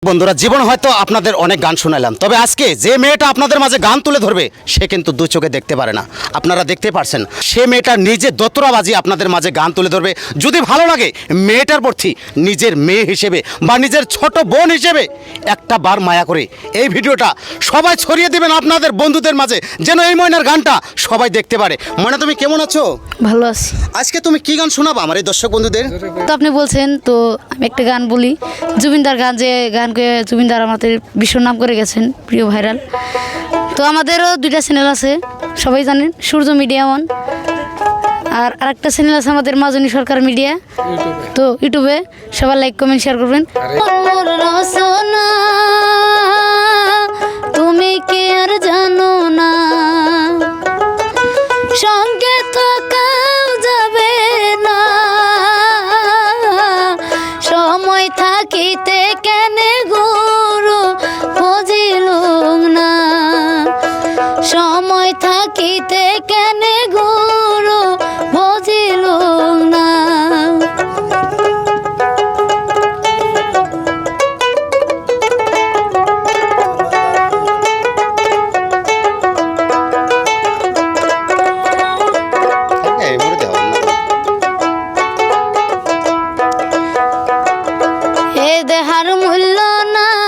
বন্ধুরা, জীবন হয়তো আপনাদের অনেক গান শোনালাম, তবে আজকে যে মেয়েটা আপনাদের মাঝে গান তুলে ধরবে সে কিন্তু দু চোখে দেখতে পারে না। আপনারা দেখতে পারছেন সে মেয়েটা নিজে দোতরাবাজি আপনাদের মাঝে গান তুলে ধরবে। যদি ভালো লাগে মেয়েটার প্রতি নিজের মেয়ে হিসেবে বা নিজের ছোট বোন হিসেবে একটা বার মায়া করে এই ভিডিওটা সবাই ছড়িয়ে দেবেন আপনাদের বন্ধুদের মাঝে, যেন এই ময়নার গানটা সবাই দেখতে পারে। ময়না, তুমি কেমন আছো? ভালো আছি। আজকে তুমি কি গান শোনাবা আমার এই দর্শক বন্ধুদের? তো আপনি বলছেন তো আমি একটা গান বলি, জুবিনদার গান, যে গানকে জুবিনদার আমাদের বিশ্ব নাম করে গেছেন, প্রিয় ভাইরাল। তো আমাদেরও দুইটা চ্যানেল আছে, সবাই জানেন, সূর্য মিডিয়া ওয়ান, আর আরেকটা চ্যানেল আছে আমাদের মাজনী সরকার মিডিয়া। তো ইউটিউবে সবাই লাইক কমেন্ট শেয়ার করবেন। তুমি কি আর জানো না সঙ্গে থাকাও যাবে না, সময় থাকিতে কেনে গুরু বুঝিল না, সময় থাকিতে কেনে গুরু বুঝিল না। এ দেহার মূল্য নাই